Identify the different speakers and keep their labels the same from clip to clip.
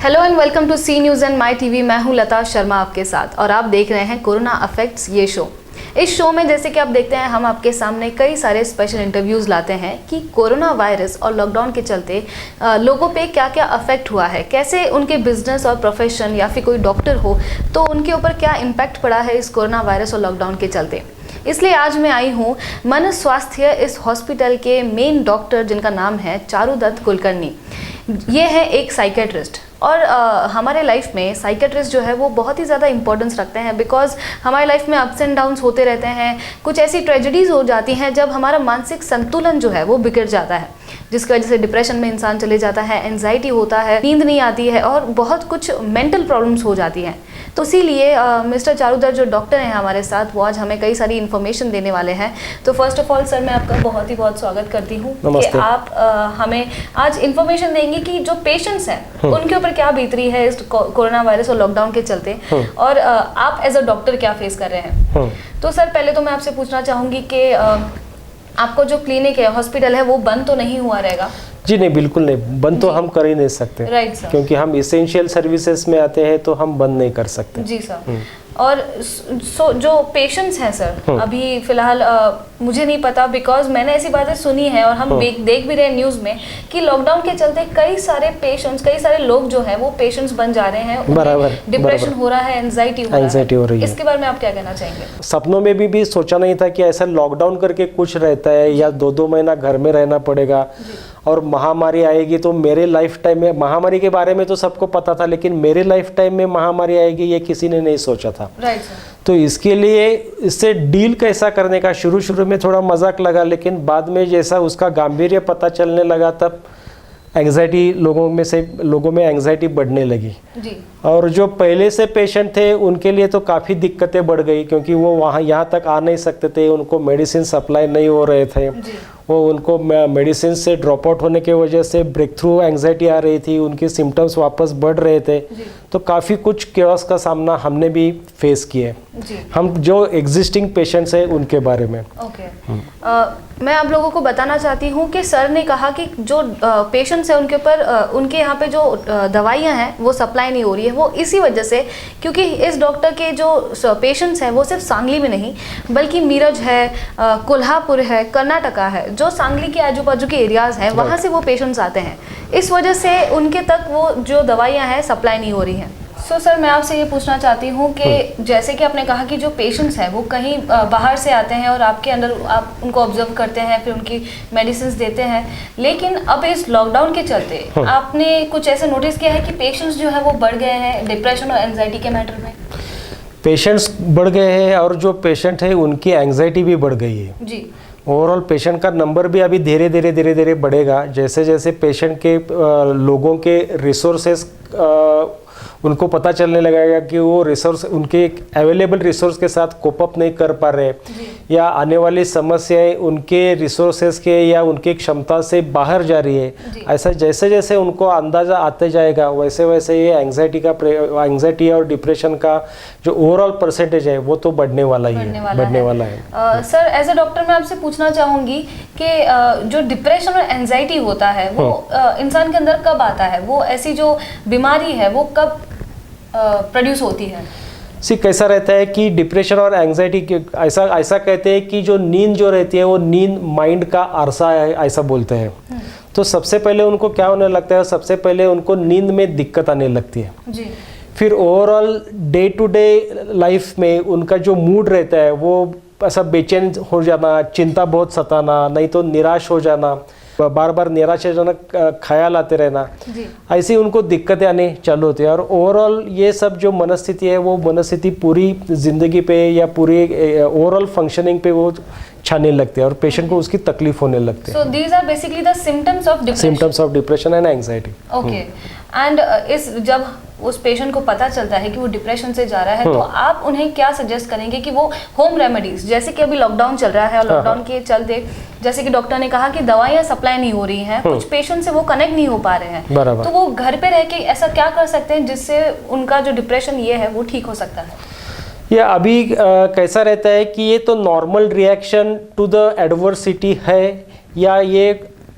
Speaker 1: Hello and welcome to C News and My TV. मैं हूं लता शर्मा आपके साथ और आप देख रहे हैं कोरोना अफेक्ट्स ये शो। इस शो में जैसे कि आप देखते हैं हम आपके सामने कई सारे स्पेशल इंटरव्यूज़ लाते हैं कि कोरोना वायरस और लॉकडाउन के चलते लोगों पे क्या क्या अफेक्ट हुआ है, कैसे उनके बिजनेस और प्रोफेशन या फिर कोई डॉक्टर हो तो उनके ऊपर क्या इम्पैक्ट पड़ा है इस कोरोना वायरस और लॉकडाउन के चलते। इसलिए आज मैं आई हूँ मन स्वास्थ्य इस हॉस्पिटल के मेन डॉक्टर जिनका नाम है चारुदत्त कुलकर्णी। ये है एक साइकेट्रिस्ट और हमारे लाइफ में साइकेट्रिस्ट जो है वो बहुत ही ज़्यादा इंपॉर्टेंस रखते हैं बिकॉज हमारे लाइफ में अप्स एंड डाउन्स होते रहते हैं। कुछ ऐसी ट्रेजेडीज़ हो जाती हैं जब हमारा मानसिक संतुलन जो है वो बिगड़ जाता है, जिसकी वजह से डिप्रेशन में इंसान चले जाता है, एंजाइटी होता है, नींद नहीं आती है और बहुत कुछ मेंटल प्रॉब्लम्स हो जाती हैं। तो इसीलिए मिस्टर चारुदत्त जो डॉक्टर हैं हमारे साथ, वो आज हमें कई सारी इन्फॉर्मेशन देने वाले हैं। तो फर्स्ट ऑफ ऑल सर मैं आपका बहुत ही बहुत स्वागत करती हूँ कि आप हमें आज इन्फॉर्मेशन देंगे कि जो पेशेंट्स हैं उनके ऊपर क्या बीत रही है इस कोरोना वायरस और लॉकडाउन के चलते और आप एज अ डॉक्टर क्या फेस कर रहे हैं। तो सर पहले तो मैं आपसे पूछना चाहूँगी कि आपको जो क्लिनिक है, हॉस्पिटल है, वो बंद तो नहीं हुआ रहेगा?
Speaker 2: जी नहीं, बिल्कुल नहीं, बंद तो हम कर ही नहीं सकते।
Speaker 1: राइट सर,
Speaker 2: क्योंकि हम इसेंशियल सर्विसेज में आते हैं तो हम बंद नहीं कर सकते।
Speaker 1: जी सर। और जो पेशेंट्स हैं सर, अभी फिलहाल मुझे नहीं पता बिकॉज मैंने ऐसी बातें सुनी है और हम देख भी रहे हैं न्यूज़ में कि लॉकडाउन के चलते कई सारे पेशेंट्स, कई सारे लोग जो हैं वो पेशेंट्स बन जा रहे हैं।
Speaker 2: बराबर,
Speaker 1: डिप्रेशन हो रहा है, एंजाइटी हो रही है। इसके बारे में आप क्या कहना चाहेंगे?
Speaker 2: सपनों में भी सोचा नहीं था कि ऐसा लॉकडाउन करके कुछ रहता है या 2-2 महीना घर में रहना पड़ेगा और महामारी आएगी। तो मेरे लाइफ टाइम में महामारी के बारे में तो सबको पता था, लेकिन मेरे लाइफ टाइम में महामारी आएगी ये किसी ने नहीं सोचा था।
Speaker 1: Right sir.
Speaker 2: तो इसके लिए इससे डील कैसा करने का शुरू में थोड़ा मजाक लगा, लेकिन बाद में जैसा उसका गांभीर्य पता चलने लगा तब एंग्जाइटी लोगों में एंग्जाइटी बढ़ने लगी
Speaker 1: जी। और
Speaker 2: जो पहले से पेशेंट थे उनके लिए तो काफ़ी दिक्कतें बढ़ गई क्योंकि वो यहाँ तक आ नहीं सकते थे, उनको मेडिसिन सप्लाई नहीं हो रहे थे, वो उनको मेडिसिन से ड्रॉप आउट होने की वजह से ब्रेक थ्रू एंग्जाइटी आ रही थी, उनके सिम्टम्स वापस बढ़ रहे थे। तो काफ़ी कुछ केओस का सामना हमने भी फेस किए, हम जो एग्जिस्टिंग पेशेंट्स हैं उनके बारे में।
Speaker 1: मैं आप लोगों को बताना चाहती हूँ कि सर ने कहा कि जो पेशेंट्स हैं उनके ऊपर उनके यहाँ पे जो दवाइयाँ हैं वो सप्लाई नहीं हो रही है। वो इसी वजह से क्योंकि इस डॉक्टर के जो पेशेंट्स हैं वो सिर्फ सांगली में नहीं बल्कि मीरज है, कोल्हापुर है, कर्नाटका है, जो सांगली के आजू बाजू के एरियाज़ हैं वहाँ से वो पेशेंट्स आते हैं। इस वजह से उनके तक वो जो दवाइयाँ हैं सप्लाई नहीं हो रही हैं। सो सर मैं आपसे ये पूछना चाहती हूँ कि जैसे कि आपने कहा कि जो पेशेंट्स हैं वो कहीं बाहर से आते हैं और आपके अंदर आप उनको ऑब्जर्व करते हैं, फिर उनकी मेडिसिन देते हैं, लेकिन अब इस लॉकडाउन के चलते आपने कुछ ऐसे नोटिस किया है कि पेशेंट्स जो है वो बढ़ गए हैं डिप्रेशन और एंजाइटी के मैटर में?
Speaker 2: पेशेंट्स बढ़ गए हैं और जो पेशेंट है उनकी एंग्जाइटी भी बढ़ गई है
Speaker 1: जी।
Speaker 2: ओवरऑल पेशेंट का नंबर भी अभी धीरे धीरे बढ़ेगा जैसे जैसे पेशेंट के लोगों के रिसोर्सेस उनको पता चलने लगेगा कि वो रिसोर्स उनके अवेलेबल रिसोर्स के साथ कोप अप नहीं कर पा रहे या आने वाली समस्याएं उनके रिसोर्सेस के या उनकी क्षमता से बाहर जा रही है। ऐसा जैसे जैसे उनको अंदाज़ा आते जाएगा वैसे वैसे ये एंग्जाइटी और डिप्रेशन का जो ओवरऑल परसेंटेज है वो तो बढ़ने वाला है।
Speaker 1: सर एज अ डॉक्टर मैं आपसे पूछना चाहूँगी कि जो डिप्रेशन और एंजाइटी होता है वो इंसान के अंदर कब आता है? वो ऐसी जो बीमारी है वो कब प्रोड्यूस होती है?
Speaker 2: कैसा रहता है कि डिप्रेशन और एंग्जाइटी ऐसा कहते हैं कि जो नींद जो रहती है वो नींद माइंड का अरसा है, ऐसा बोलते हैं। तो सबसे पहले उनको क्या होने लगता है, सबसे पहले उनको नींद में दिक्कत आने लगती है जी। फिर overall day to day life में उनका जो मूड रहता है वो ऐसा बेचैन हो जाना, चिंता बहुत सताना, नहीं तो निराश हो जाना, बार बार निराशाजनक ख्याल आते रहना, ऐसी उनको दिक्कतें आने चालू होती है। और ओवरऑल ये सब जो मनस्थिति है वो मनस्थिति पूरी जिंदगी पे या पूरी ओवरऑल फंक्शनिंग पे वो छाने लगते हैं और पेशेंट को उसकी तकलीफ होने लगती है।
Speaker 1: So these are basically the symptoms of depression
Speaker 2: and anxiety.
Speaker 1: Okay. And इस जब उस पेशेंट को पता चलता है कि वो डिप्रेशन से जा रहा है तो आप उन्हें क्या सजेस्ट करेंगे कि वो होम रेमेडीज, जैसे कि अभी लॉकडाउन चल रहा है और लॉकडाउन के चलते जैसे कि डॉक्टर ने कहा कि दवाइयाँ सप्लाई नहीं हो रही हैं, कुछ पेशेंट से वो कनेक्ट नहीं हो पा रहे हैं, तो वो घर पे रह के ऐसा क्या कर सकते हैं जिससे उनका जो डिप्रेशन ये है वो ठीक हो सकता है?
Speaker 2: ये अभी कैसा रहता है कि ये तो normal reaction to the adversity है या ये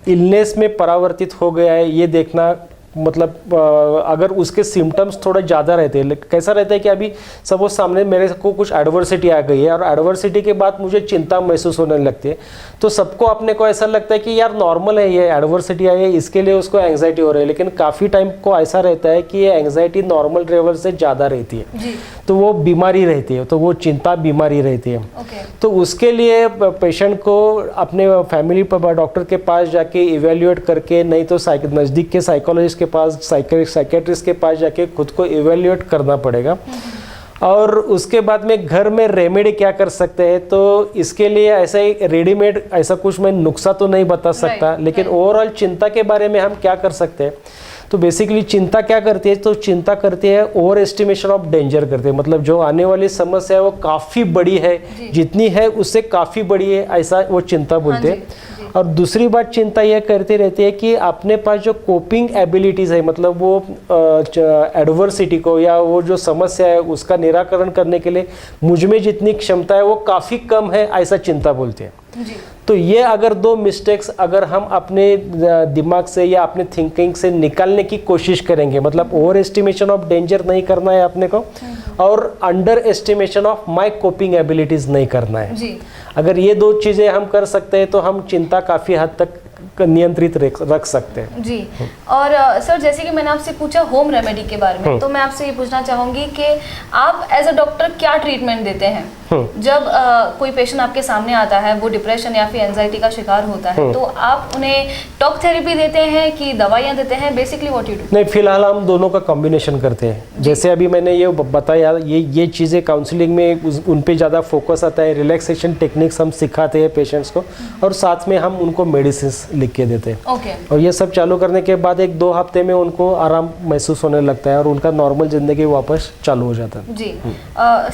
Speaker 2: इलनेस में परावर्तित हो गया है, ये देखना मतलब अगर उसके सिम्टम्स थोड़े ज़्यादा रहते हैं, कैसा रहता है कि अभी सपोज सामने मेरे को कुछ एडवर्सिटी आ गई है और एडवर्सिटी के बाद मुझे चिंता महसूस होने लगती है, तो सबको अपने को ऐसा लगता है कि यार नॉर्मल है, ये एडवर्सिटी आई है, इसके लिए उसको एंग्जाइटी हो रही है। लेकिन काफ़ी टाइम को ऐसा रहता है कि ये एंग्जाइटी नॉर्मल लेवल से ज़्यादा रहती है
Speaker 1: जी।
Speaker 2: तो वो बीमारी रहती है, तो वो चिंता बीमारी रहती है।
Speaker 1: ओके।
Speaker 2: तो उसके लिए पेशेंट को अपने फैमिली पर डॉक्टर के पास जाके इवेल्युएट करके, नहीं तो नज़दीक के साइकोलॉजिस्ट के पास, साइकेट्रिस्ट के पास जाके खुद को इवेल्युएट करना पड़ेगा। और उसके बाद में घर में रेमेडी क्या कर सकते हैं, तो इसके लिए ऐसा ही रेडीमेड ऐसा कुछ मैं नुस्खा तो नहीं बता सकता, लेकिन ओवरऑल चिंता के बारे में हम क्या कर सकते हैं। तो बेसिकली चिंता क्या करती है, तो चिंता करती है ओवर एस्टिमेशन ऑफ डेंजर करते हैं, मतलब जो आने वाली समस्या है वो काफ़ी बड़ी है, जितनी है उससे काफ़ी बड़ी है, ऐसा वो चिंता बोलते हैं। और दूसरी बात चिंता यह करती रहती है कि अपने पास जो कोपिंग एबिलिटीज़ है, मतलब वो एडवर्सिटी को या वो जो समस्या है उसका निराकरण करने के लिए मुझ में जितनी क्षमता है वो काफ़ी कम है, ऐसा चिंता बोलते हैं। तो ये अगर दो मिस्टेक्स अगर हम अपने दिमाग से या अपने थिंकिंग से निकालने की कोशिश करेंगे, मतलब ओवर एस्टिमेशन ऑफ डेंजर नहीं करना है अपने को और under estimation of my coping abilities नहीं करना है जी। अगर ये दो चीज़ें हम कर सकते हैं तो हम चिंता काफ़ी हद तक नियंत्रित रख सकते हैं जी।
Speaker 1: और सर जैसे कि मैंने आपसे पूछा होम रेमेडी के बारे में, तो मैं आपसे ये पूछना चाहूँगी कि आप एज अ डॉक्टर क्या ट्रीटमेंट देते हैं जब कोई पेशेंट आपके सामने आता है, वो डिप्रेशन या फिर एंजाइटी का शिकार होता है, तो आप उन्हें टॉक थेरेपी देते हैं कि दवाइयाँ देते हैं, बेसिकली व्हाट यू डू?
Speaker 2: नहीं, फिलहाल हम दोनों का कॉम्बिनेशन करते हैं। जैसे अभी मैंने ये बताया, ये चीज़ें काउंसलिंग में उन पे ज़्यादा फोकस आता है, रिलैक्सेशन टेक्निक्स हम सिखाते हैं पेशेंट्स को और साथ में हम उनको मेडिसिन लिख के देते हैं।
Speaker 1: ओके।
Speaker 2: और ये सब चालू करने के बाद 1-2 हफ्ते में उनको आराम महसूस होने लगता है और उनका नॉर्मल जिंदगी वापस चालू हो जाता है
Speaker 1: जी।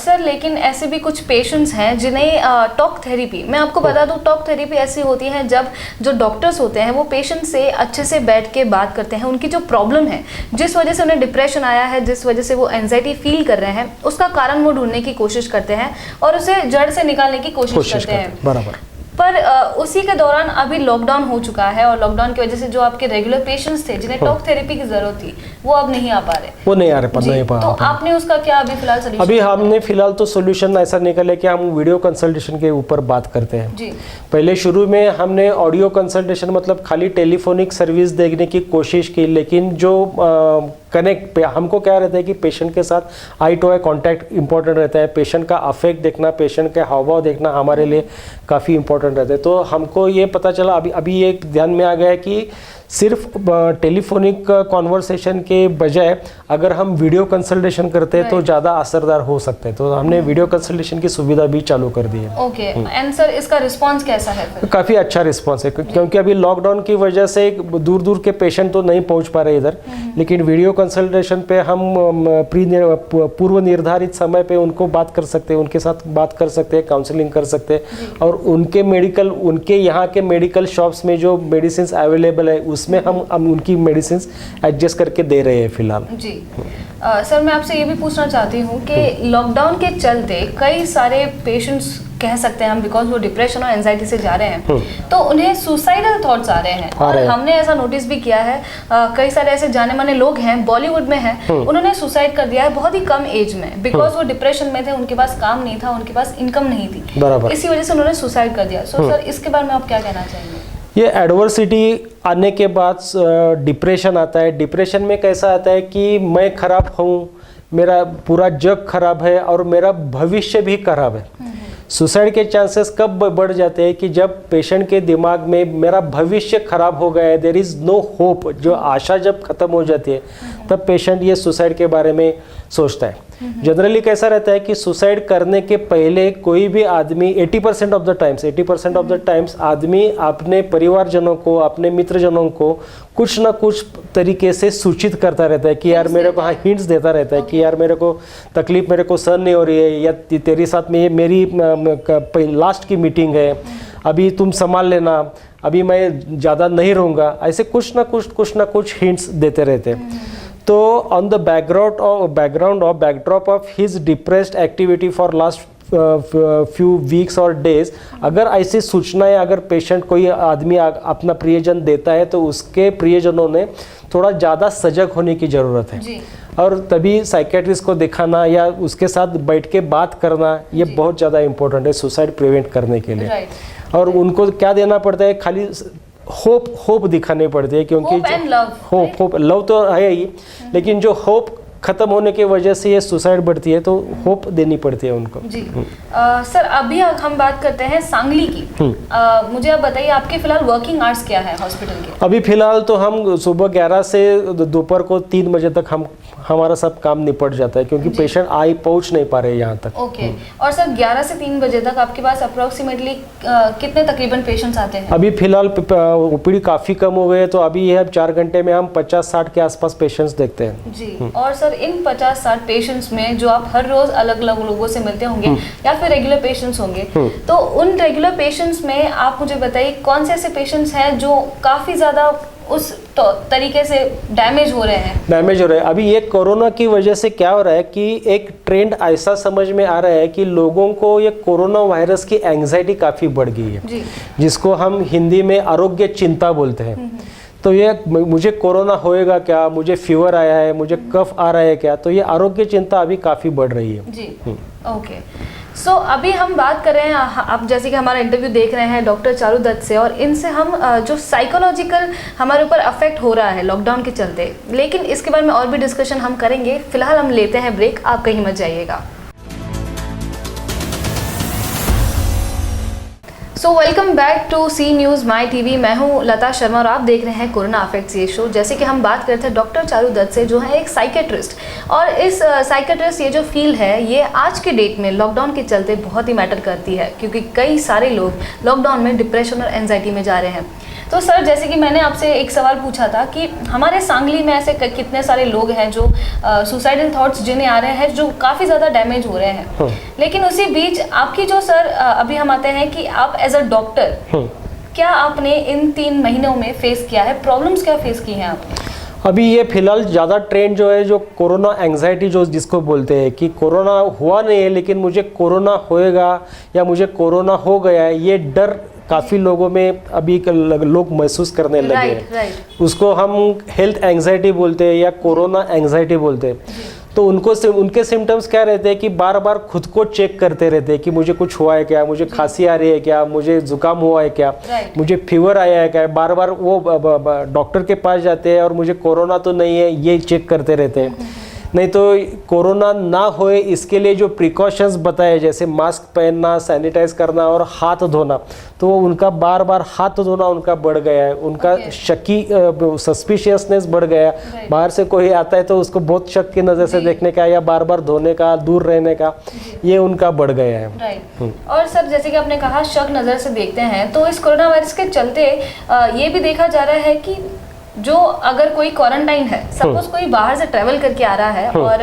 Speaker 1: सर लेकिन ऐसे भी कुछ पेशेंट्स हैं जिन्हें टॉक थेरेपी, मैं आपको बता दूं टॉक थेरेपी ऐसी होती है जब जो डॉक्टर्स होते हैं वो पेशेंट से अच्छे से बैठ के बात करते हैं, उनकी जो प्रॉब्लम है, जिस वजह से उन्हें डिप्रेशन आया है, जिस वजह से वो एंजाइटी फील कर रहे हैं, उसका कारण वो ढूंढने की कोशिश करते हैं और उसे जड़ से निकालने की कोशिश करते हैं।
Speaker 2: बराबर।
Speaker 1: पर उसी के दौरान अभी लॉकडाउन हो चुका है और लॉकडाउन की वजह से जो आपके रेगुलर पेशेंट्स थे जिन्हें टॉक थेरेपी की जरूरत थी वो अब नहीं आ पा रहे,
Speaker 2: वो नहीं आ रहे
Speaker 1: तो आपने उसका क्या अभी फिलहाल सॉल्यूशन?
Speaker 2: अभी हमने फिलहाल तो सॉल्यूशन ऐसा निकाला कि हम वीडियो कंसल्टेशन के ऊपर बात करते हैं जी। पहले शुरू में हमने ऑडियो कंसल्टेशन मतलब खाली टेलीफोनिक सर्विस देखने की कोशिश की, लेकिन जो कनेक्ट हमको क्या रहता है कि पेशेंट के साथ आई टू आई कांटेक्ट इंपॉर्टेंट रहता है, पेशेंट का अफेक्ट देखना, पेशेंट के हाव भाव देखना हमारे लिए काफ़ी इंपॉर्टेंट रहता है। तो हमको ये पता चला अभी ये ध्यान में आ गया है कि सिर्फ टेलीफोनिक कॉन्वर्सेशन के बजाय अगर हम वीडियो कंसल्टेशन करते हैं तो ज़्यादा असरदार हो सकते हैं, तो हमने वीडियो कंसल्टेशन की सुविधा भी चालू कर दी है।
Speaker 1: ओके। एंड सर इसका रिस्पांस कैसा है?
Speaker 2: काफ़ी अच्छा रिस्पांस है, क्योंकि अभी लॉकडाउन की वजह से दूर दूर के पेशेंट तो नहीं पहुंच पा रहे इधर, लेकिन वीडियो कंसल्टेशन पे हम पूर्व निर्धारित समय पे उनको बात कर सकते हैं, उनके साथ बात कर सकते हैं, काउंसलिंग कर सकते हैं और उनके यहाँ के मेडिकल शॉप्स में जो मेडिसिन अवेलेबल है उसमें हम उनकी मेडिसिन एडजस्ट करके दे रहे हैं फिलहाल जी।
Speaker 1: सर मैं आपसे ये भी पूछना चाहती हूँ कि लॉकडाउन के चलते कई सारे पेशेंट्स कह सकते हैं हम, बिकॉज वो डिप्रेशन और एंजाइटी से जा रहे हैं, तो उन्हें सुसाइडल थॉट्स आ रहे हैं और हमने ऐसा नोटिस भी किया है, कई सारे ऐसे जाने माने लोग हैं बॉलीवुड में हैं, उन्होंने सुसाइड कर दिया है बहुत ही कम एज में, बिकॉज वो डिप्रेशन में थे, उनके पास काम नहीं था, उनके पास इनकम नहीं थी, इसी वजह से उन्होंने सुसाइड कर दिया। सो सर इसके बारे में आप क्या कहना चाहेंगे?
Speaker 2: ये एडवर्सिटी आने के बाद डिप्रेशन आता है। डिप्रेशन में कैसा आता है कि मैं खराब हूँ, मेरा पूरा जग खराब है और मेरा भविष्य भी खराब है। सुसाइड के चांसेस कब बढ़ जाते हैं कि जब पेशेंट के दिमाग में मेरा भविष्य खराब हो गया है, देयर इज़ नो होप, जो आशा जब खत्म हो जाती है तब पेशेंट ये सुसाइड के बारे में सोचता है। जनरली कैसा रहता है कि सुसाइड करने के पहले कोई भी आदमी 80% ऑफ द टाइम्स आदमी अपने परिवारजनों को, अपने मित्रजनों को कुछ ना कुछ तरीके से सूचित करता रहता है कि यार मेरे को हिंट्स देता रहता है कि यार मेरे को तकलीफ मेरे को सहन नहीं हो रही है, या तेरे साथ में ये मेरी लास्ट की मीटिंग है, अभी तुम संभाल लेना, अभी मैं ज़्यादा नहीं रहूँगा, ऐसे कुछ ना कुछ हिंट्स देते रहते हैं। तो on the backdrop of his depressed activity for last few weeks और डेज, अगर ऐसी सूचनाएं अगर पेशेंट कोई आदमी अपना प्रियजन देता है तो उसके प्रियजनों ने थोड़ा ज़्यादा सजग होने की ज़रूरत है
Speaker 1: जी।
Speaker 2: और तभी साइकेट्रिस्ट को दिखाना या उसके साथ बैठ के बात करना ये बहुत ज़्यादा इम्पोर्टेंट है सुसाइड प्रिवेंट करने के लिए।
Speaker 1: राइट।
Speaker 2: और उनको क्या देना पड़ता है, खाली होप दिखानी पड़ती है, क्योंकि होप लव तो है ही, लेकिन जो होप खत्म होने की वजह से ये सुसाइड बढ़ती है तो होप देनी पड़ती है उनको।
Speaker 1: जी। सर अभी हम बात करते हैं सांगली की। मुझे आप बताइए आपके फिलहाल वर्किंग आवर्स क्या है हॉस्पिटल के?
Speaker 2: अभी फिलहाल तो हम सुबह 11 से दोपहर को 3 बजे तक हमारा सब काम निपट जाता है, क्योंकि पेशेंट पहुंच नहीं पा रहे यहाँ तक।
Speaker 1: ओके। और सर 11 से 3 बजे तक आपके पास अप्रोक्सीमेटली कितने तकरीबन पेशेंट्स आते हैं?
Speaker 2: अभी फिलहाल ओपीडी काफ़ी कम हो गए, तो अभी ये 4 घंटे में हम 50-60 के आसपास पेशेंट्स देखते हैं।
Speaker 1: जी। और सर इन 50-60 पेशेंट्स में जो आप हर रोज अलग अलग लोगों से मिलते होंगे या फिर रेगुलर पेशेंट्स होंगे, तो उन रेगुलर पेशेंट्स में आप मुझे बताइए कौन से ऐसे पेशेंट्स हैं जो काफ़ी ज़्यादा उस तरीके से डैमेज हो रहे हैं?
Speaker 2: अभी ये कोरोना की वजह से क्या हो रहा है कि एक ट्रेंड ऐसा समझ में आ रहा है कि लोगों को ये कोरोना वायरस की एंग्जाइटी काफ़ी बढ़ गई है
Speaker 1: जी।
Speaker 2: जिसको हम हिंदी में आरोग्य चिंता बोलते हैं। तो ये मुझे कोरोना होएगा क्या, मुझे फीवर आया है, मुझे कफ आ रहा है क्या, तो ये आरोग्य चिंता अभी काफ़ी बढ़ रही है।
Speaker 1: जी। ओके। सो अभी हम बात कर रहे हैं, आप जैसे कि हमारा इंटरव्यू देख रहे हैं डॉक्टर चारू दत्त से, और इनसे हम जो साइकोलॉजिकल हमारे ऊपर अफेक्ट हो रहा है लॉकडाउन के चलते, लेकिन इसके बारे में और भी डिस्कशन हम करेंगे। फिलहाल हम लेते हैं ब्रेक, आप कहीं मत जाइएगा। So welcome back to C News My TV. मैं हूं लता शर्मा और आप देख रहे हैं कोरोना अफेक्ट्स ये शो। जैसे कि हम बात कर रहे थे डॉक्टर चारू दत्त से, जो है एक साइकेट्रिस्ट, और इस साइकेट्रिस्ट ये जो फील्ड है ये आज के डेट में लॉकडाउन के चलते बहुत ही मैटर करती है, क्योंकि कई सारे लोग लॉकडाउन में डिप्रेशन और एंजाइटी में जा रहे हैं। तो सर जैसे कि मैंने आपसे एक सवाल पूछा था कि हमारे सांगली में ऐसे कितने सारे लोग हैं जो सुसाइडल थॉट्स जिन्हें आ रहे हैं, जो काफ़ी ज़्यादा डैमेज हो रहे हैं, लेकिन उसी बीच आपकी जो सर अभी हम आते हैं कि आप एज अ डॉक्टर क्या आपने इन 3 महीनों में फेस किया है, प्रॉब्लम्स क्या फेस की हैं आपने?
Speaker 2: अभी ये फिलहाल ज़्यादा ट्रेंड जो है जो कोरोना एंग्जाइटी जो जिसको बोलते हैं कि कोरोना हुआ नहीं है लेकिन मुझे कोरोना होएगा या मुझे कोरोना हो गया है, ये डर काफ़ी लोगों में अभी लोग महसूस करने लगे हैं। उसको हम हेल्थ एंग्जाइटी बोलते हैं या कोरोना एंग्जाइटी बोलते हैं। तो उनके सिम्टम्स क्या रहते हैं कि बार बार खुद को चेक करते रहते हैं कि मुझे कुछ हुआ है क्या, मुझे खांसी आ रही है क्या, मुझे जुकाम हुआ है क्या, मुझे फीवर आया है क्या। बार बार वो डॉक्टर के पास जाते हैं और मुझे कोरोना तो नहीं है ये चेक करते रहते हैं। नहीं तो कोरोना ना होए इसके लिए जो प्रिकॉशंस बताए, जैसे मास्क पहनना, सैनिटाइज करना और हाथ धोना, तो उनका बार बार हाथ धोना उनका बढ़ गया है। उनका शकी सस्पिशियसनेस बढ़ गया है। बाहर से कोई आता है तो उसको बहुत शक की नज़र से देखने का या बार बार धोने का, दूर रहने का, ये उनका बढ़ गया है।
Speaker 1: राइट। और सर जैसे कि आपने कहा शक नज़र से देखते हैं, तो इस कोरोना वायरस के चलते ये भी देखा जा रहा है कि जो अगर कोई क्वारंटाइन है, सपोज कोई बाहर से ट्रैवल करके आ रहा है और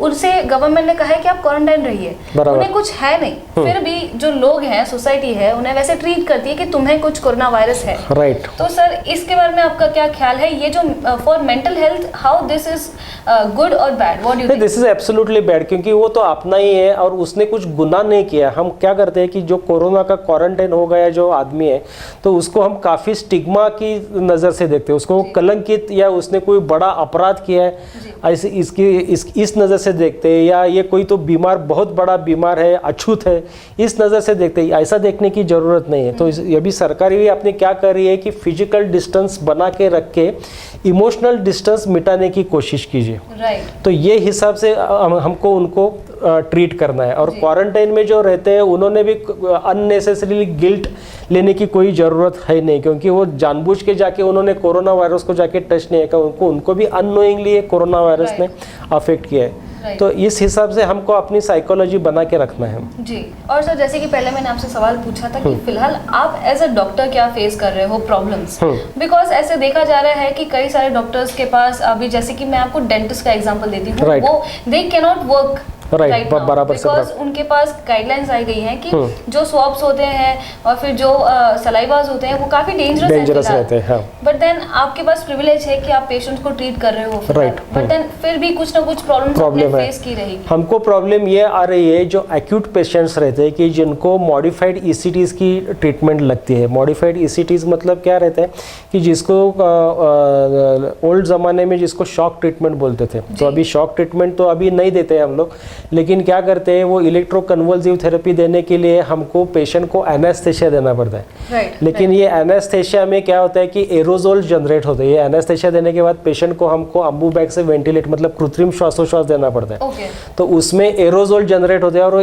Speaker 1: उनसे गवर्नमेंट ने कहा है कि आप क्वारंटाइन रहिए, उन्हें कुछ है नहीं, फिर भी जो लोग हैं, सोसाइटी है, उन्हें वैसे ट्रीट करती है कि तुम्हें कुछ कोरोना वायरस है।
Speaker 2: राइट।
Speaker 1: तो सर इसके बारे में आपका क्या ख्याल है, ये जो for mental health how this is good और bad, what do you think?
Speaker 2: This is absolutely bad, क्योंकि वो तो अपना ही है और उसने कुछ गुनाह नहीं किया। हम क्या करते हैं कि जो कोरोना का क्वारंटाइन हो गया जो आदमी है, तो उसको हम काफ़ी स्टिग्मा की नज़र से देखते हैं, उसको कलंकित या उसने कोई बड़ा अपराध किया है ऐसे इस नज़र से देखते हैं, या ये कोई तो बीमार, बहुत बड़ा बीमार है, अछूत है, इस नज़र से देखते हैं। ऐसा देखने की ज़रूरत नहीं है। तो ये भी सरकार भी अपने क्या कर रही है कि फिजिकल डिस्टेंस बना के रख के इमोशनल डिस्टेंस मिटाने की कोशिश कीजिए। तो ये हिसाब से हमको उनको ट्रीट करना है। और क्वारंटाइन में जो रहते हैं उन्होंने भी अननेसेसरीली गिल्ट लेने की कोई ज़रूरत है नहीं, क्योंकि वो जानबूझ के जाके उन्होंने कोरोना वायरस को जाके टच नहीं किया, उनको भी अननोइंगली कोरोना वायरस ने अफेक्ट किया है। तो इस हिसाब से हमको अपनी साइकोलॉजी बना के रखना है
Speaker 1: जी। और सर जैसे कि पहले मैंने आपसे सवाल पूछा था कि फिलहाल आप एज अ डॉक्टर क्या फेस कर रहे हो प्रॉब्लम्स, बिकॉज ऐसे देखा जा रहा है कि कई सारे डॉक्टर्स के पास अभी, जैसे कि मैं आपको डेंटिस्ट का एग्जांपल देती हूँ, वो they can not work
Speaker 2: right, बराबर से
Speaker 1: बिकॉज उनके पास गाइडलाइंस आई गई हैं कि जो स्वॉब्स होते हैं और फिर जो सलाइवास होते हैं वो काफी डेंजरस
Speaker 2: रहते हैं।
Speaker 1: बट देन आपके पास प्रिविलेज है कि आप पेशेंट्स को ट्रीट कर रहे हो,
Speaker 2: राइट,
Speaker 1: बट देन फिर भी कुछ ना कुछ प्रॉब्लम फेस की रहेगी।
Speaker 2: हमको प्रॉब्लम ये आ रही है जो एक्यूट पेशेंट्स रहते हैं कि जिनको मॉडिफाइड ईसीटीज की ट्रीटमेंट लगती है। मॉडिफाइड ईसीटीज मतलब क्या रहता है कि जिसको ओल्ड ज़माने में जिसको शॉक ट्रीटमेंट बोलते थे, तो अभी शॉक ट्रीटमेंट तो अभी नहीं देते हैं हम लोग, लेकिन क्या करते हैं वो इलेक्ट्रोकन्वल्सिव थेरेपी देने के लिए हमको पेशेंट को एनेस्थेशिया देना पड़ता है। लेकिन ये एनेस्थेशिया में क्या होता है कि एरोजोल जनरेट होते हैं। ये एनेस्थेशिया देने के बाद पेशेंट को हमको अम्बू बैग से वेंटिलेट मतलब कृत्रिम श्वासोश्वास देना पड़ता है। तो उसमें एरोजोल जनरेट होते हैं और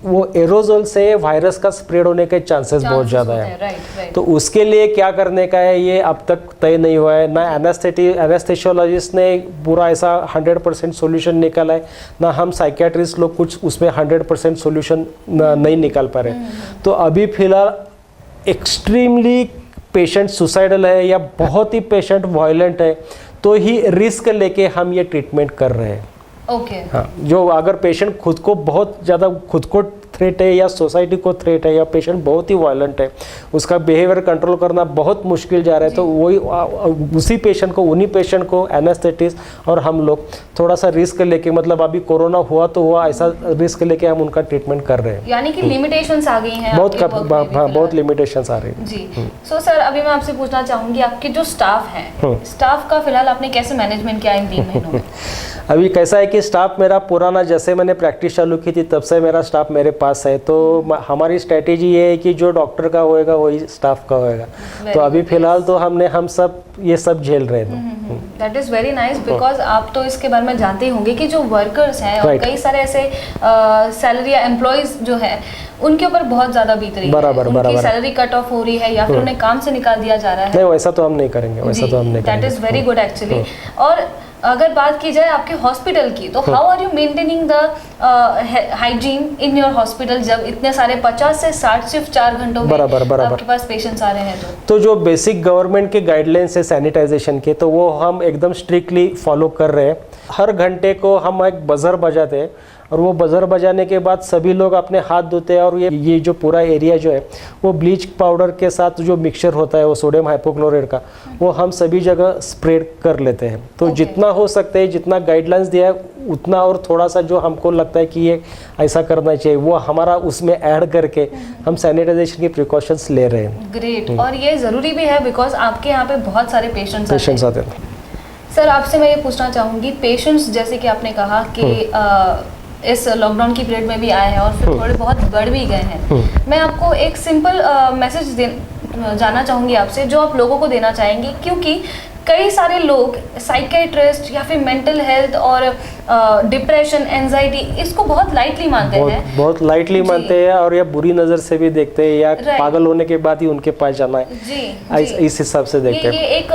Speaker 2: वो एरोजोल से वायरस का स्प्रेड होने के चांसेस बहुत ज़्यादा है। तो उसके लिए क्या करने का है ये अब तक तय नहीं हुआ है। ना एनेस्थेशियोलॉजिस्ट ने पूरा ऐसा 100% सोल्यूशन निकाला है, ना हम साइकियाट्रिस्ट लोग कुछ उसमें 100% सोल्यूशन नहीं निकाल पा रहे। तो अभी फिलहाल एक्सट्रीमली पेशेंट सुसाइडल है या बहुत ही पेशेंट वायलेंट है तो ही रिस्क लेके हम ये ट्रीटमेंट कर रहे हैं। हाँ, जो अगर पेशेंट खुद को बहुत ज़्यादा खुद को थ्रेट है या सोसाइटी को थ्रेट है या पेशेंट बहुत ही वायलेंट है, उसका बिहेवियर कंट्रोल करना बहुत मुश्किल जा रहा है, तो वही उसी पेशेंट को उन्हीं पेशेंट को एनेस्थेटिस्ट और हम लोग थोड़ा सा रिस्क लेके मतलब अभी कोरोना हुआ तो हुआ ऐसा रिस्क लेके हम उनका ट्रीटमेंट कर रहे हैं।
Speaker 1: यानी कि लिमिटेशंस आ गई हैं,
Speaker 2: बहुत लिमिटेशंस आ रही हैं
Speaker 1: जी। सो सर अभी मैं आपसे पूछना चाहूँगी आपके जो स्टाफ हैं, स्टाफ का फिलहाल आपने कैसे मैनेजमेंट किया इन 3 महीनों में?
Speaker 2: अभी कैसा है कि स्टाफ मेरा पुराना जैसे मैंने प्रैक्टिस चालू की थी तब से मेरा स्टाफ मेरे पास है। तो हमारी स्ट्रेटेजी ये है कि जो डॉक्टर का होएगा वही स्टाफ का होएगा। तो अभी फिलहाल तो हम सब ये सब झेल रहे हैं।
Speaker 1: That is very nice because आप तो इसके बारे में जानते ही होंगे कि जो वर्कर्स हैं और कई सारे ऐसे सैलरी या एम्प्लॉयज़ जो है उनके ऊपर बहुत ज़्यादा बीत रही है, उनकी सैलरी कट ऑफ हो रही है या फिर उन्हें काम से निकाल दिया जा रहा है।
Speaker 2: नहीं, वैसा तो हम नहीं करेंगे, वैसा तो हम नहीं करेंगे।
Speaker 1: That is very good actually. और अगर बात की जाए आपके हॉस्पिटल की, तो how are you maintaining the hygiene in your hospital जब इतने सारे 50 से 60 सिर्फ 4 घंटों में आपके पास पेशेंट्स आ रहे हैं? तो
Speaker 2: जो बेसिक गवर्नमेंट के गाइडलाइंस है सैनिटाइजेशन के, तो वो हम एकदम स्ट्रिक्टली फॉलो कर रहे हैं। हर घंटे को हम एक बजर बजाते हैं और वो बजर बजाने के बाद सभी लोग अपने हाथ धोते हैं और ये जो पूरा एरिया जो है वो ब्लीच पाउडर के साथ जो मिक्सचर होता है वो सोडियम हाइपोक्लोराइड का, वो हम सभी जगह स्प्रेड कर लेते हैं। तो जितना हो सकता है, जितना गाइडलाइंस दिया है उतना और थोड़ा सा जो हमको लगता है कि ये ऐसा करना चाहिए वो हमारा उसमें ऐड करके हम सैनिटाइजेशन की प्रिकॉशंस ले रहे हैं।
Speaker 1: ग्रेट। और ये ज़रूरी भी है बिकॉज आपके यहाँ पे बहुत सारे पेशेंट्स आते हैं। सर आपसे मैं ये पूछना चाहूँगी, पेशेंट्स जैसे कि आपने कहा कि इस लॉकडाउन की पीरियड में भी आए हैं और फिर थोड़े बहुत बढ़ भी गए हैं, मैं आपको एक सिंपल मैसेज जानना चाहूँगी आपसे जो आप लोगों को देना चाहेंगी, क्योंकि कई सारे लोग साइकियाट्रिस्ट या फिर मेंटल हेल्थ और डिप्रेशन, एंजाइटी इसको बहुत लाइटली मानते हैं,
Speaker 2: बहुत लाइटली मानते हैं और या बुरी नज़र से भी देखते हैं या पागल होने के बाद ही उनके पास जाना है जी, इस हिसाब से देखते हैं।
Speaker 1: ये एक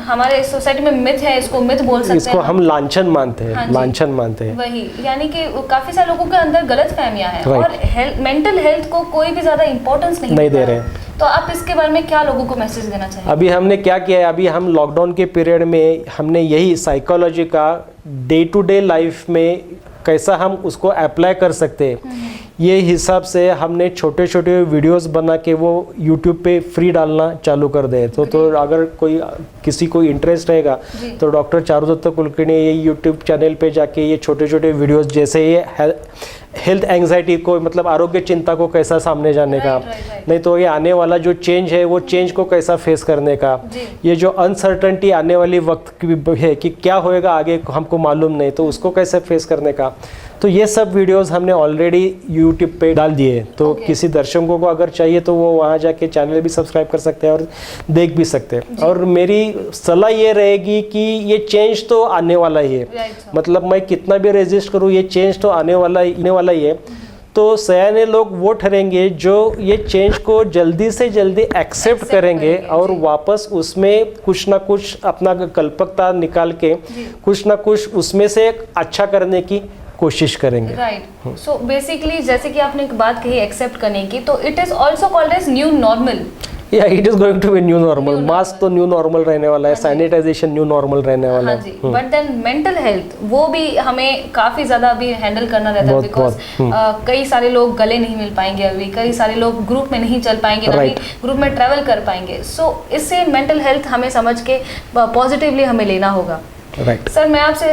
Speaker 1: हमारे सोसाइटी में मिथ है, इसको मिथ बोल सकते हैं,
Speaker 2: इसको हम लांछन मानते हैं, लांछन मानते हैं।
Speaker 1: वही, यानी कि काफ़ी सारे लोगों के अंदर गलत फहमियाँ हैं और मेंटल हेल्थ को कोई भी ज़्यादा इंपॉर्टेंस नहीं दे रहे हैं। तो आप इसके बारे में क्या लोगों को मैसेज देना चाहिए? अभी
Speaker 2: हमने क्या किया है, अभी हम लॉकडाउन के पीरियड में हमने यही साइकोलॉजी का डे टू डे लाइफ में कैसा हम उसको अप्लाई कर सकते हैं, ये हिसाब से हमने छोटे छोटे वीडियोस बना के वो यूट्यूब पे फ्री डालना चालू कर दे। तो अगर किसी को इंटरेस्ट रहेगा तो डॉक्टर चारुदत्त कुलकर्णी ये यूट्यूब चैनल पे जाके ये छोटे छोटे वीडियोस, जैसे ये हेल्थ एंग्जाइटी को मतलब आरोग्य चिंता को कैसा सामने जाने का, नहीं तो ये आने वाला जो चेंज है वो चेंज को कैसा फेस करने का, ये जो अनसर्टेनिटी आने वाली वक्त की है कि क्या होएगा आगे हमको मालूम नहीं, तो उसको कैसे फेस करने का, तो ये सब वीडियोस हमने ऑलरेडी यूट्यूब पे डाल दिए। तो किसी दर्शकों को अगर चाहिए तो वो वहाँ जाके चैनल भी सब्सक्राइब कर सकते हैं और देख भी सकते हैं। और मेरी सलाह ये रहेगी कि ये चेंज तो आने वाला ही है, मतलब मैं कितना भी रेजिस्ट करूँ ये चेंज तो आने वाला ही है। तो सयाने लोग वो ठहरेंगे जो ये चेंज को जल्दी से जल्दी एक्सेप्ट करेंगे और वापस उसमें कुछ ना कुछ अपना कल्पकता निकाल के कुछ ना कुछ उसमें से अच्छा करने की कोशिश करेंगे।
Speaker 1: राइट। सो बेसिकली जैसे कि आपने एक बात कही एक्सेप्ट करने की, तो it is also called as new normal.
Speaker 2: या it is going to be new normal. Mask तो न्यू नॉर्मल रहने वाला है, सैनिटाइजेशन न्यू नॉर्मल रहने वाला
Speaker 1: हाँ
Speaker 2: है।
Speaker 1: जी, बट देन मेंटल हेल्थ वो भी हमें काफी ज्यादा अभी हैंडल करना रहता है, बिकॉज कई सारे लोग गले नहीं मिल पाएंगे, अभी कई सारे लोग ग्रुप में नहीं चल पाएंगे, ना ही ग्रुप में ट्रेवल कर पाएंगे। सो इससे मेंटल हेल्थ हमें समझ के पॉजिटिवली हमें लेना होगा। सर मैं आपसे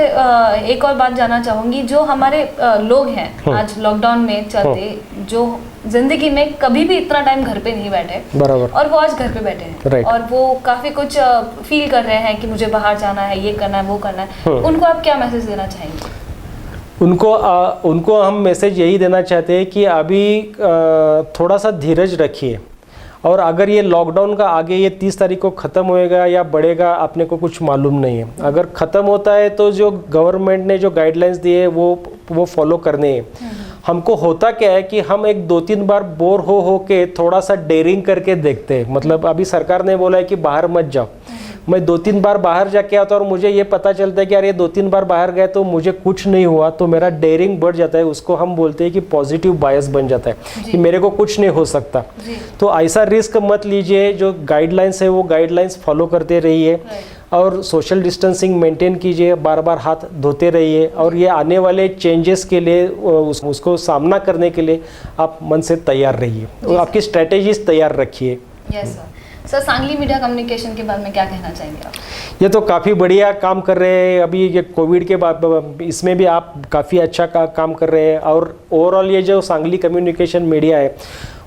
Speaker 1: एक और बात जानना चाहूंगी, जो हमारे लोग हैं आज लॉकडाउन में चलते, जो जिंदगी में कभी भी इतना टाइम घर पे नहीं बैठे, बराबर, और वो आज घर पे बैठे हैं और वो काफी कुछ फील कर रहे हैं कि मुझे बाहर जाना है, ये करना है, वो करना है, उनको आप क्या मैसेज देना चाहेंगे?
Speaker 2: उनको हम मैसेज यही देना चाहते हैं कि अभी थोड़ा सा धीरज रखिए, और अगर ये लॉकडाउन का आगे ये 30 तारीख को ख़त्म होएगा या बढ़ेगा अपने को कुछ मालूम नहीं है। अगर ख़त्म होता है तो जो गवर्नमेंट ने जो गाइडलाइंस दिए है वो फॉलो करने हैं। हमको होता क्या है कि हम एक 2-3 बार बोर हो के थोड़ा सा डेयरिंग करके देखते हैं। मतलब अभी सरकार ने बोला है कि बाहर मत जाओ, मैं 2-3 बार बाहर जाके आता और मुझे ये पता चलता है कि यार ये 2-3 बार बाहर गए तो मुझे कुछ नहीं हुआ, तो मेरा डेयरिंग बढ़ जाता है। उसको हम बोलते हैं कि पॉजिटिव बायस बन जाता है कि मेरे को कुछ नहीं हो सकता। तो ऐसा रिस्क मत लीजिए, जो गाइडलाइंस है वो गाइडलाइंस फॉलो करते रहिए और सोशल डिस्टेंसिंग मेंटेन कीजिए, बार बार हाथ धोते रहिए, और ये आने वाले चेंजेस के लिए उसको सामना करने के लिए आप मन से तैयार रहिए, आपकी स्ट्रेटेजीज तैयार रखिए।
Speaker 1: सर सांगली मीडिया कम्युनिकेशन के बारे में क्या कहना चाहेंगे आप?
Speaker 2: ये तो काफ़ी बढ़िया काम कर रहे हैं अभी ये कोविड के बाद, इसमें भी आप काफ़ी अच्छा काम कर रहे हैं। और ओवरऑल ये जो सांगली कम्युनिकेशन मीडिया है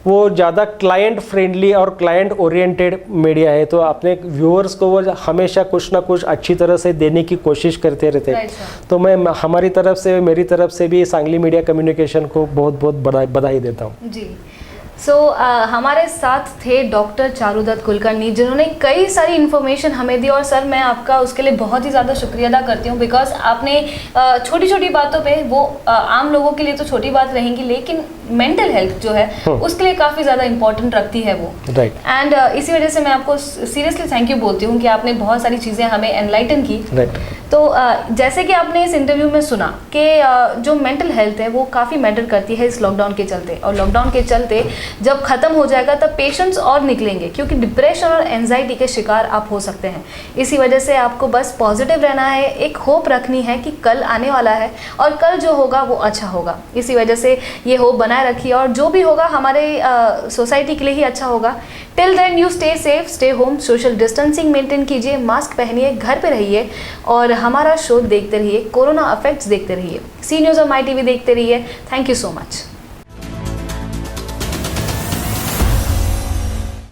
Speaker 2: वो ज़्यादा क्लाइंट फ्रेंडली और क्लाइंट ओरिएंटेड मीडिया है, तो अपने व्यूअर्स को वो हमेशा कुछ ना कुछ अच्छी तरह से देने की कोशिश करते रहते हैं। तो मैं हमारी तरफ से, मेरी तरफ से भी सांगली मीडिया कम्युनिकेशन को बहुत बहुत बधाई देता हूँ जी।
Speaker 1: हमारे साथ थे डॉक्टर चारुदत्त कुलकर्णी, जिन्होंने कई सारी इन्फॉर्मेशन हमें दी, और सर मैं आपका उसके लिए बहुत ही ज़्यादा शुक्रिया अदा करती हूँ, बिकॉज आपने छोटी छोटी बातों पे, वो आम लोगों के लिए तो छोटी बात रहेंगी, लेकिन मेंटल हेल्थ जो है उसके लिए काफ़ी ज़्यादा इंपॉर्टेंट रखती है वो। एंड इसी वजह से मैं आपको सीरियसली थैंक यू बोलती हूँ कि आपने बहुत सारी चीज़ें हमें एनलाइटन की। तो जैसे कि आपने इस इंटरव्यू में सुना कि जो मेंटल हेल्थ है वो काफ़ी मैटर करती है इस लॉकडाउन के चलते, और लॉकडाउन के चलते जब ख़त्म हो जाएगा तब पेशेंट्स और निकलेंगे, क्योंकि डिप्रेशन और एंजाइटी के शिकार आप हो सकते हैं। इसी वजह से आपको बस पॉजिटिव रहना है, एक होप रखनी है कि कल आने वाला है और कल जो होगा वो अच्छा होगा। इसी वजह से ये होप बनाए रखिए, और जो भी होगा हमारे सोसाइटी के लिए ही अच्छा होगा। Till then you stay safe, stay home, social distancing maintain कीजिए, मास्क पहनिए, घर पे रहिए, और हमारा शो देखते रहिए, कोरोना अफेक्ट्स देखते रहिए, सी न्यूज़ और माई टीवी देखते रहिए। Thank you so much.